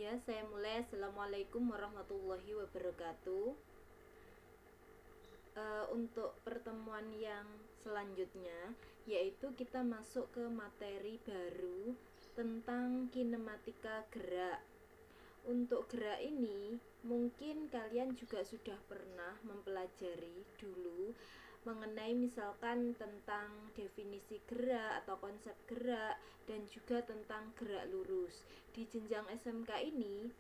Ya, saya mulai. Assalamualaikum warahmatullahi wabarakatuh. Untuk pertemuan yang selanjutnya, yaitu kita masuk ke materi baru tentang kinematika gerak. Untuk gerak ini, mungkin kalian juga sudah pernah mempelajari dulu mengenai misalkan tentang definisi gerak atau konsep gerak dan juga tentang gerak lurus. Di jenjang SMK ini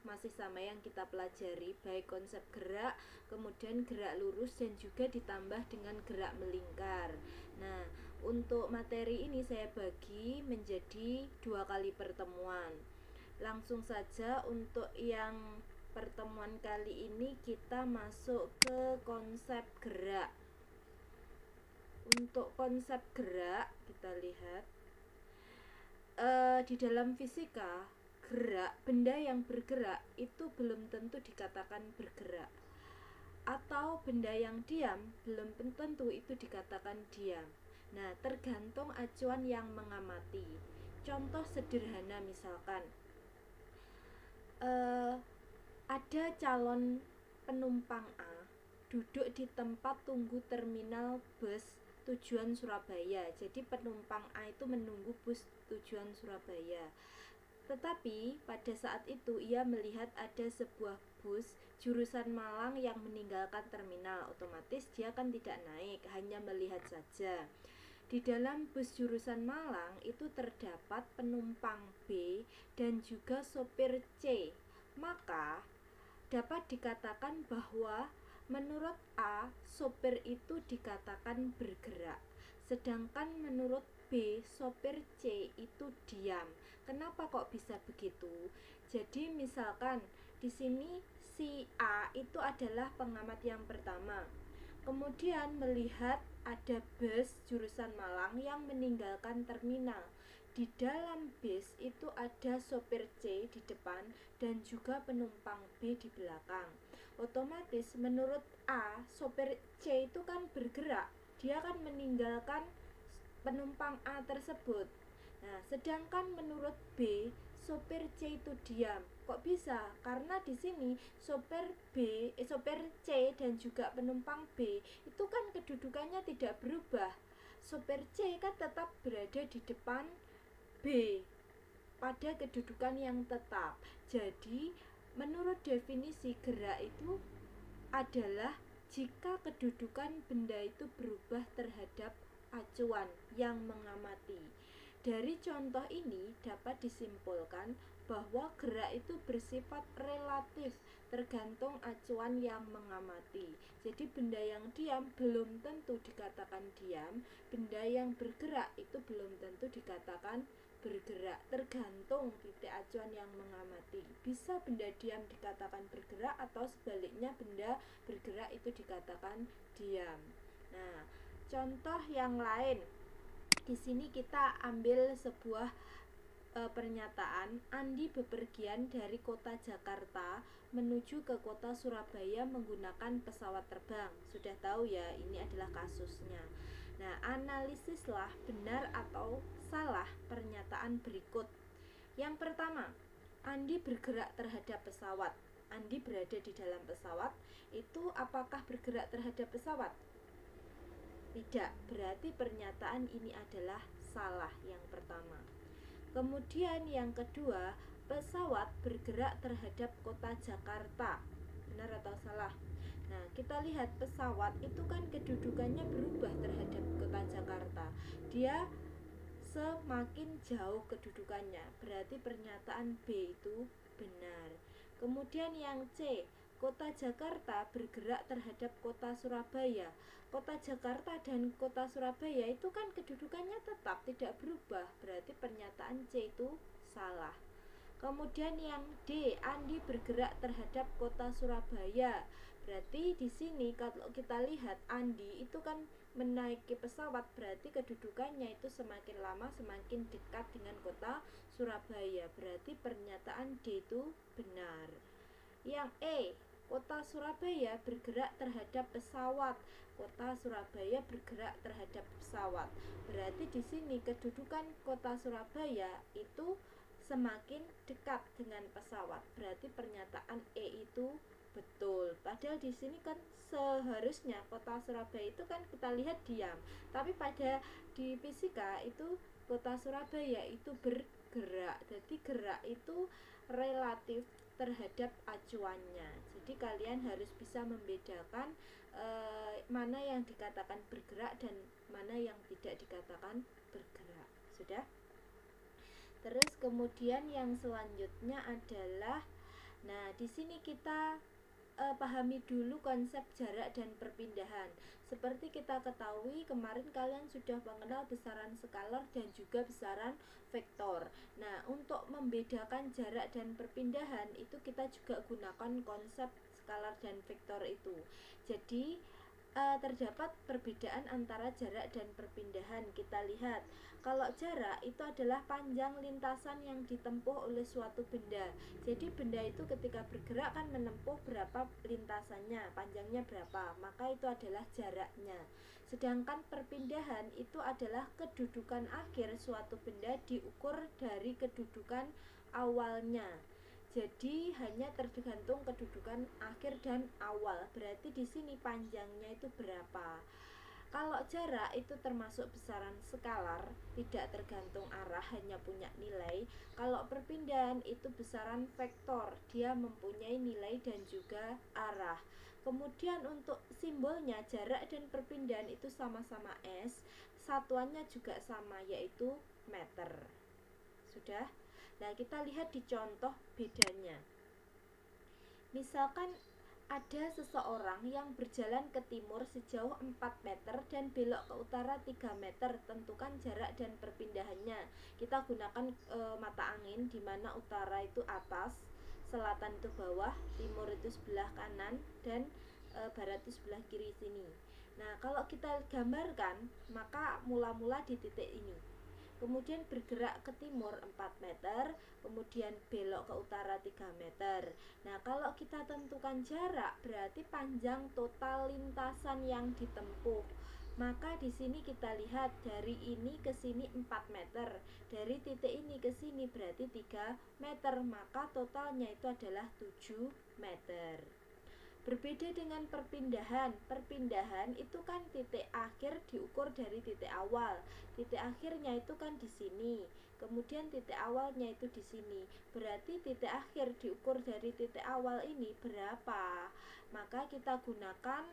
masih sama yang kita pelajari, baik konsep gerak, kemudian gerak lurus dan juga ditambah dengan gerak melingkar. Nah, untuk materi ini saya bagi menjadi 2 kali pertemuan. Langsung saja untuk yang pertemuan kali ini kita masuk ke konsep gerak. Untuk konsep gerak kita lihat di dalam fisika, gerak, benda yang bergerak itu belum tentu dikatakan bergerak, atau benda yang diam belum tentu itu dikatakan diam. Nah, tergantung acuan yang mengamati. Contoh sederhana misalkan ada calon penumpang A duduk di tempat tunggu terminal bus tujuan Surabaya. Jadi penumpang A itu menunggu bus tujuan Surabaya. Tetapi pada saat itu ia melihat ada sebuah bus jurusan Malang yang meninggalkan terminal. Otomatis dia kan tidak naik, hanya melihat saja. Di dalam bus jurusan Malang itu terdapat penumpang B dan juga sopir C. Maka dapat dikatakan bahwa menurut A, sopir itu dikatakan bergerak, sedangkan menurut B, sopir C itu diam. Kenapa kok bisa begitu? Jadi misalkan di sini si A itu adalah pengamat yang pertama. Kemudian melihat ada bus jurusan Malang yang meninggalkan terminal. Di dalam bis itu ada sopir C di depan dan juga penumpang B di belakang. Otomatis menurut A, sopir C itu kan bergerak, dia kan meninggalkan penumpang A tersebut. Nah, sedangkan menurut B, sopir C itu diam. Kok bisa? Karena di sini sopir C dan juga penumpang B itu kan kedudukannya tidak berubah. Sopir C kan tetap berada di depan B pada kedudukan yang tetap. Jadi, menurut definisi gerak itu adalah jika kedudukan benda itu berubah terhadap acuan yang mengamati. Dari contoh ini dapat disimpulkan bahwa gerak itu bersifat relatif, tergantung acuan yang mengamati. Jadi benda yang diam belum tentu dikatakan diam, benda yang bergerak itu belum tentu dikatakan bergerak, tergantung titik acuan yang mengamati. Bisa benda diam dikatakan bergerak atau sebaliknya benda bergerak itu dikatakan diam. Nah, contoh yang lain. Di sini kita ambil sebuah pernyataan. Andi bepergian dari kota Jakarta menuju ke kota Surabaya menggunakan pesawat terbang. Sudah tahu ya, ini adalah kasusnya. Nah, analisislah benar atau salah pernyataan berikut. Yang pertama, Andi bergerak terhadap pesawat. Andi berada di dalam pesawat, itu apakah bergerak terhadap pesawat? Tidak, berarti pernyataan ini adalah salah yang pertama. Kemudian yang kedua, pesawat bergerak terhadap kota Jakarta. Benar atau salah? Nah, kita lihat pesawat itu kan kedudukannya berubah terhadap kota Jakarta. Dia semakin jauh kedudukannya, berarti pernyataan B itu benar. Kemudian yang C, kota Jakarta bergerak terhadap kota Surabaya. Kota Jakarta dan kota Surabaya itu kan kedudukannya tetap tidak berubah, berarti pernyataan C itu salah. Kemudian yang D, Andi bergerak terhadap kota Surabaya. Berarti di sini kalau kita lihat Andi itu kan menaiki pesawat, berarti kedudukannya itu semakin lama semakin dekat dengan kota Surabaya. Berarti pernyataan D itu benar. Yang E, kota Surabaya bergerak terhadap pesawat. Kota Surabaya bergerak terhadap pesawat. Berarti di sini kedudukan kota Surabaya itu semakin dekat dengan pesawat. Berarti pernyataan E itu betul. Padahal di sini kan seharusnya kota Surabaya itu kan kita lihat diam. Tapi pada di fisika itu kota Surabaya itu bergerak. Jadi gerak itu relatif terhadap acuannya. Jadi kalian harus bisa membedakan mana yang dikatakan bergerak dan mana yang tidak dikatakan bergerak. Sudah? Terus kemudian yang selanjutnya adalah, nah di sini kita pahami dulu konsep jarak dan perpindahan. Seperti kita ketahui kemarin kalian sudah mengenal besaran skalar dan juga besaran vektor. Nah, untuk membedakan jarak dan perpindahan itu kita juga gunakan konsep skalar dan vektor itu. Jadi terdapat perbedaan antara jarak dan perpindahan. Kita lihat, kalau jarak itu adalah panjang lintasan yang ditempuh oleh suatu benda. Jadi benda itu ketika bergerak kan menempuh berapa lintasannya, panjangnya berapa, maka itu adalah jaraknya. Sedangkan perpindahan itu adalah kedudukan akhir suatu benda diukur dari kedudukan awalnya. Jadi hanya tergantung kedudukan akhir dan awal. Berarti di sini panjangnya itu berapa. Kalau jarak itu termasuk besaran skalar, tidak tergantung arah, hanya punya nilai. Kalau perpindahan itu besaran vektor, dia mempunyai nilai dan juga arah. Kemudian untuk simbolnya jarak dan perpindahan itu sama-sama S, satuannya juga sama yaitu meter. Sudah? Nah, kita lihat di contoh bedanya. Misalkan ada seseorang yang berjalan ke timur sejauh 4 meter dan belok ke utara 3 meter. Tentukan jarak dan perpindahannya. Kita gunakan mata angin, di mana utara itu atas, selatan itu bawah, timur itu sebelah kanan, dan barat itu sebelah kiri sini. Nah, kalau kita gambarkan, maka mula-mula di titik ini. Kemudian bergerak ke timur 4 meter, kemudian belok ke utara 3 meter. Nah, kalau kita tentukan jarak, berarti panjang total lintasan yang ditempuh. Maka di sini kita lihat dari ini ke sini 4 meter, dari titik ini ke sini berarti 3 meter, maka totalnya itu adalah 7 meter. Berbeda dengan perpindahan. Perpindahan itu kan titik akhir diukur dari titik awal. Titik akhirnya itu kan di sini. Kemudian titik awalnya itu di sini. Berarti titik akhir diukur dari titik awal ini berapa? Maka kita gunakan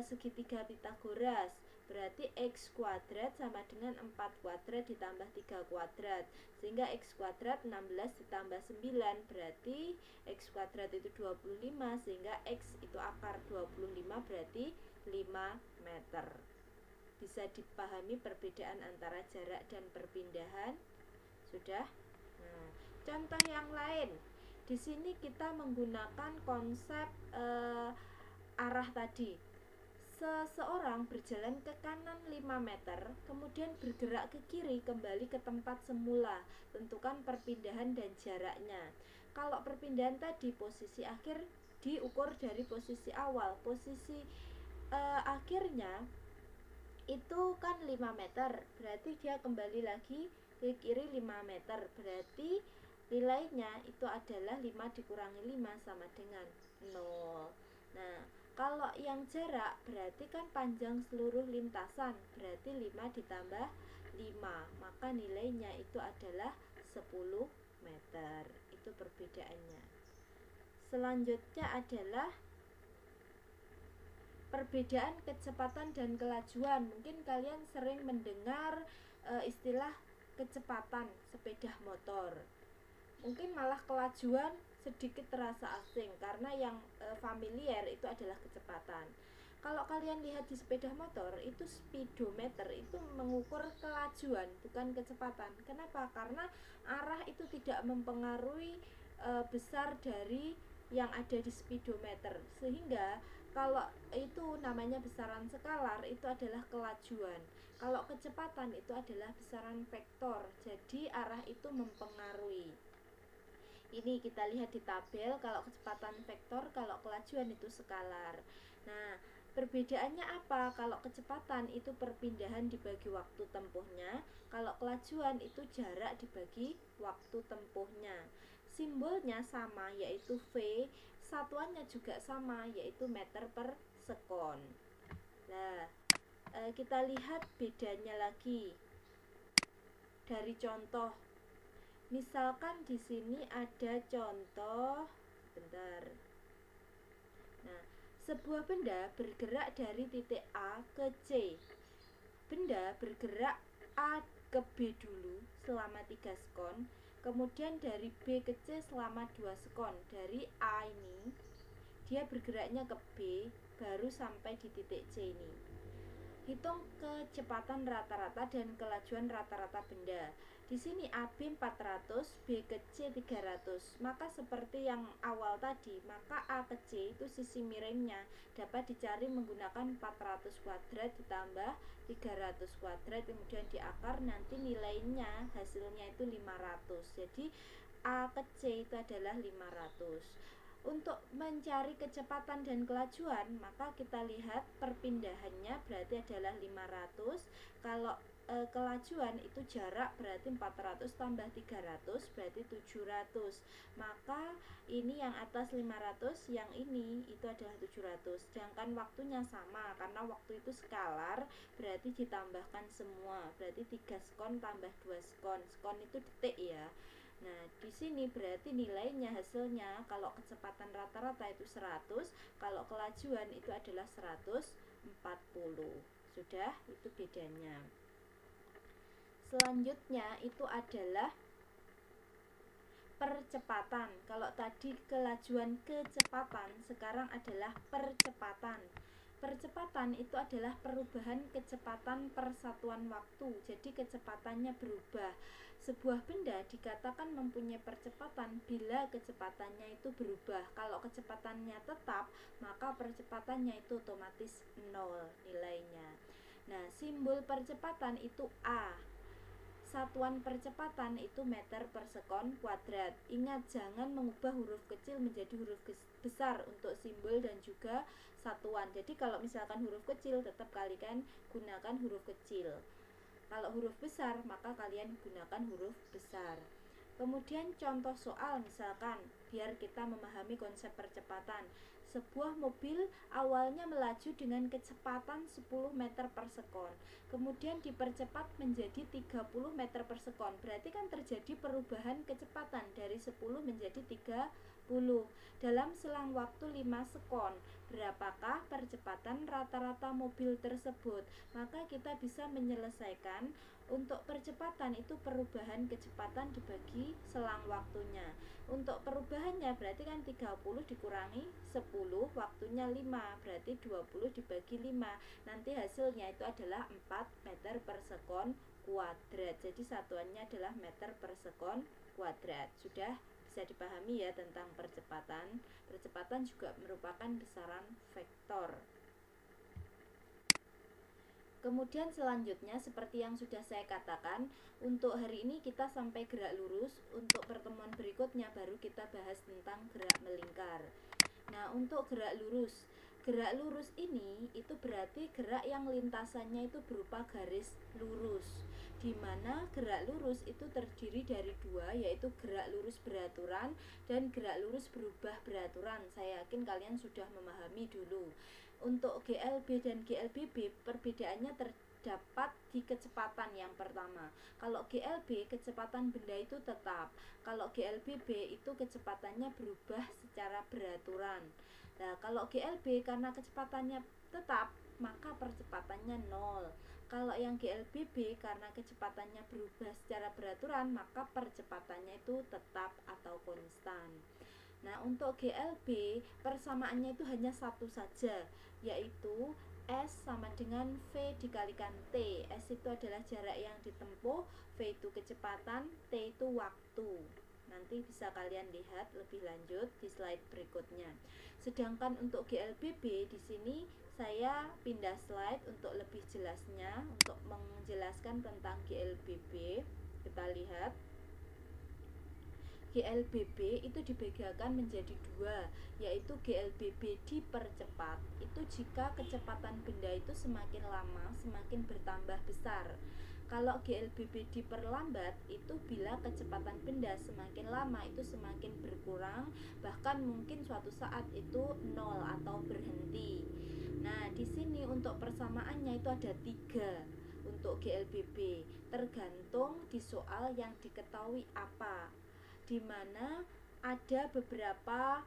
segitiga Pitagoras. Berarti x kuadrat sama dengan 4 kuadrat ditambah 3 kuadrat. Sehingga x kuadrat 16 ditambah 9 berarti x kuadrat itu 25, sehingga x itu akar 25 berarti 5 meter. Bisa dipahami perbedaan antara jarak dan perpindahan? Sudah? Nah, contoh yang lain. Di sini kita menggunakan konsep arah tadi. Seseorang berjalan ke kanan 5 meter, kemudian bergerak ke kiri kembali ke tempat semula. Tentukan perpindahan dan jaraknya. Kalau perpindahan tadi posisi akhir diukur dari posisi awal. Posisi akhirnya itu kan 5 meter, berarti dia kembali lagi ke kiri 5 meter. Berarti nilainya itu adalah 5 dikurangi 5 sama dengan 0. Nah, kalau yang jarak berarti kan panjang seluruh lintasan, berarti 5 ditambah 5, maka nilainya itu adalah 10 meter. Itu perbedaannya. Selanjutnya adalah perbedaan kecepatan dan kelajuan. Mungkin kalian sering mendengar istilah kecepatan sepeda motor. Mungkin malah kelajuan sedikit terasa asing, karena yang familiar itu adalah kecepatan. Kalau kalian lihat di sepeda motor, itu speedometer itu mengukur kelajuan, bukan kecepatan. Kenapa? Karena arah itu tidak mempengaruhi besar dari yang ada di speedometer. Sehingga kalau itu namanya besaran skalar, itu adalah kelajuan. Kalau kecepatan itu adalah besaran vektor. Jadi arah itu mempengaruhi. Ini kita lihat di tabel, kalau kecepatan vektor, kalau kelajuan itu skalar. Nah, Perbedaannya apa? Kalau kecepatan itu perpindahan dibagi waktu tempuhnya, kalau kelajuan itu jarak dibagi waktu tempuhnya. Simbolnya sama, yaitu V, satuannya juga sama, yaitu meter per sekon. Nah, kita lihat bedanya lagi dari contoh. Misalkan di sini ada contoh, bentar. Nah, sebuah benda bergerak dari titik A ke C. Benda bergerak A ke B dulu selama 3 sekon, kemudian dari B ke C selama 2 sekon. Dari A ini dia bergeraknya ke B, baru sampai di titik C ini. Hitung kecepatan rata-rata dan kelajuan rata-rata benda. Di sini AB 400, B ke C 300. Maka seperti yang awal tadi, maka A ke C itu sisi miringnya dapat dicari menggunakan 400 kuadrat ditambah 300 kuadrat, kemudian di akar nanti nilainya hasilnya itu 500. Jadi A ke C itu adalah 500. Untuk mencari kecepatan dan kelajuan, maka kita lihat perpindahannya berarti adalah 500. Kalau kelajuan itu jarak berarti 400 tambah 300 berarti 700. Maka ini yang atas 500, yang ini itu adalah 700. Sedangkan waktunya sama karena waktu itu skalar, berarti ditambahkan semua. Berarti 3 sekon tambah 2 sekon. Sekon itu detik ya. Nah, di sini berarti nilainya hasilnya kalau kecepatan rata-rata itu 100, kalau kelajuan itu adalah 140. Sudah, itu bedanya. Selanjutnya itu adalah percepatan. Kalau tadi kelajuan kecepatan, sekarang adalah percepatan. Percepatan itu adalah perubahan kecepatan per satuan waktu. Jadi kecepatannya berubah. Sebuah benda dikatakan mempunyai percepatan bila kecepatannya itu berubah. Kalau kecepatannya tetap, maka percepatannya itu otomatis 0 nilainya. Nah, simbol percepatan itu A. Satuan percepatan itu meter per sekon kuadrat. Ingat, jangan mengubah huruf kecil menjadi huruf besar untuk simbol dan juga satuan. Jadi kalau misalkan huruf kecil, tetap kalian gunakan huruf kecil. Kalau huruf besar, maka kalian gunakan huruf besar. Kemudian contoh soal, misalkan biar kita memahami konsep percepatan. Sebuah mobil awalnya melaju dengan kecepatan 10 meter per sekon, kemudian dipercepat menjadi 30 meter per sekon. Berarti kan terjadi perubahan kecepatan dari 10 menjadi 30 dalam selang waktu 5 sekon. Berapakah percepatan rata-rata mobil tersebut? Maka kita bisa menyelesaikan untuk percepatan itu perubahan kecepatan dibagi selang waktunya. Untuk perubahannya berarti kan 30 dikurangi 10, waktunya 5, berarti 20 dibagi 5. Nanti hasilnya itu adalah 4 meter per sekon kuadrat. Jadi satuannya adalah meter per sekon kuadrat. Sudah bisa dipahami ya tentang percepatan. Percepatan juga merupakan besaran vektor. Kemudian selanjutnya seperti yang sudah saya katakan, untuk hari ini kita sampai gerak lurus. Untuk pertemuan berikutnya baru kita bahas tentang gerak melingkar. Nah, untuk gerak lurus ini itu berarti gerak yang lintasannya itu berupa garis lurus, di mana gerak lurus itu terdiri dari dua, yaitu gerak lurus beraturan dan gerak lurus berubah beraturan. Saya yakin kalian sudah memahami dulu. Untuk GLB dan GLBB perbedaannya terdapat di kecepatan yang pertama. Kalau GLB kecepatan benda itu tetap, kalau GLBB itu kecepatannya berubah secara beraturan. Nah, kalau GLB karena kecepatannya tetap, maka percepatannya 0. Kalau yang GLBB karena kecepatannya berubah secara beraturan, maka percepatannya itu tetap atau konstan. Nah, untuk GLB persamaannya itu hanya satu saja, yaitu S sama dengan V dikalikan T. S itu adalah jarak yang ditempuh, V itu kecepatan, T itu waktu. Nanti bisa kalian lihat lebih lanjut di slide berikutnya. Sedangkan untuk GLBB di sini saya pindah slide untuk lebih jelasnya, untuk menjelaskan tentang GLBB. Kita lihat. GLBB itu dibedakan menjadi dua, yaitu GLBB dipercepat itu jika kecepatan benda itu semakin lama semakin bertambah besar. Kalau GLBB diperlambat itu bila kecepatan benda semakin lama itu semakin berkurang, bahkan mungkin suatu saat itu nol atau berhenti. Nah, di sini untuk persamaannya itu ada 3 untuk GLBB, tergantung di soal yang diketahui apa, di mana ada beberapa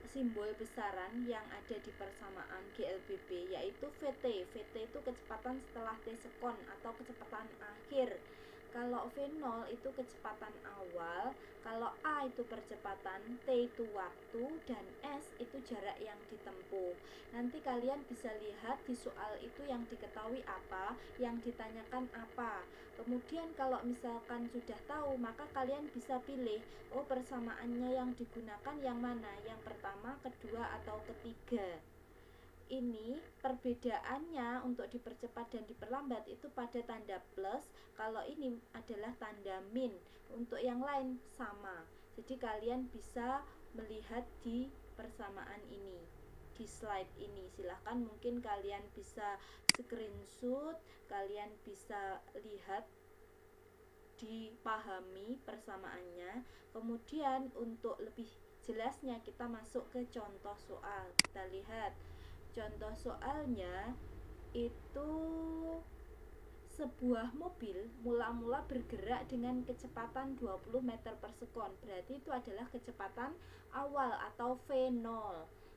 simbol besaran yang ada di persamaan GLBB, yaitu VT. VT itu kecepatan setelah T sekon atau kecepatan akhir. Kalau V0 itu kecepatan awal, kalau A itu percepatan, T itu waktu, dan S itu jarak yang ditempuh. Nanti kalian bisa lihat di soal itu yang diketahui apa, yang ditanyakan apa. Kemudian kalau misalkan sudah tahu, maka kalian bisa pilih, oh persamaannya yang digunakan yang mana, yang pertama, kedua, atau ketiga. Ini perbedaannya untuk dipercepat dan diperlambat itu pada tanda plus, kalau ini adalah tanda min, untuk yang lain sama. Jadi kalian bisa melihat di persamaan ini, di slide ini. Silahkan mungkin kalian bisa screenshot, kalian bisa lihat, dipahami persamaannya. Kemudian untuk lebih jelasnya kita masuk ke contoh soal. Kita lihat contoh soalnya itu sebuah mobil mula-mula bergerak dengan kecepatan 20 meter per sekon. Berarti itu adalah kecepatan awal atau V0.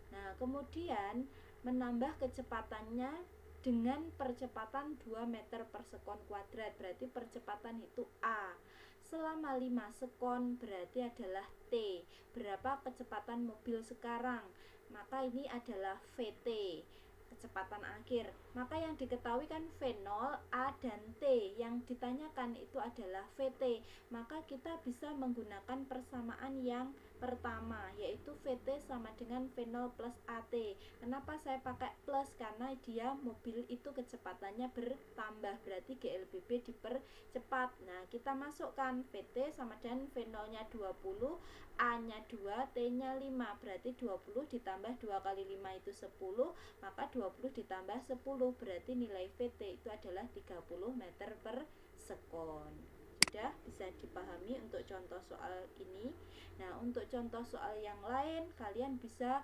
Nah, kemudian menambah kecepatannya dengan percepatan 2 meter per sekon kuadrat. Berarti percepatan itu A. Selama 5 sekon berarti adalah T. Berapa kecepatan mobil sekarang? Maka ini adalah VT, kecepatan akhir. Maka yang diketahui kan V0, A, dan T. Yang ditanyakan itu adalah VT. Maka kita bisa menggunakan persamaan yang pertama, yaitu VT sama dengan V0 plus AT. Kenapa saya pakai plus? Karena dia mobil itu kecepatannya bertambah, berarti GLBB dipercepat. Nah, kita masukkan VT sama dengan V0 nya 20, A nya 2, T nya 5. Berarti 20 ditambah 2 kali 5 itu 10, maka 20 ditambah 10 berarti nilai VT itu adalah 30 meter per sekon. Sudah bisa dipahami untuk contoh soal ini. Nah, untuk contoh soal yang lain kalian bisa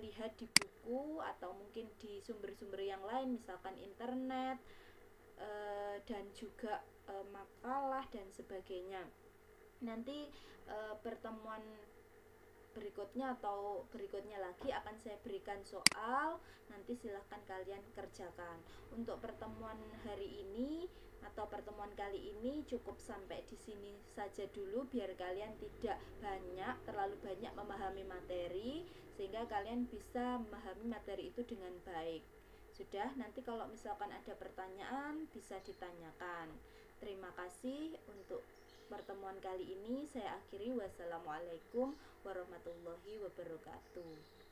lihat di buku atau mungkin di sumber-sumber yang lain, misalkan internet, dan juga makalah dan sebagainya. Nanti pertemuan berikutnya atau berikutnya lagi akan saya berikan soal, nanti silahkan kalian kerjakan. Untuk pertemuan hari ini atau pertemuan kali ini cukup sampai di sini saja dulu, biar kalian tidak terlalu banyak memahami materi, sehingga kalian bisa memahami materi itu dengan baik. Sudah, nanti kalau misalkan ada pertanyaan bisa ditanyakan. Terima kasih untuk pertemuan kali ini saya akhiri. Wassalamualaikum warahmatullahi wabarakatuh.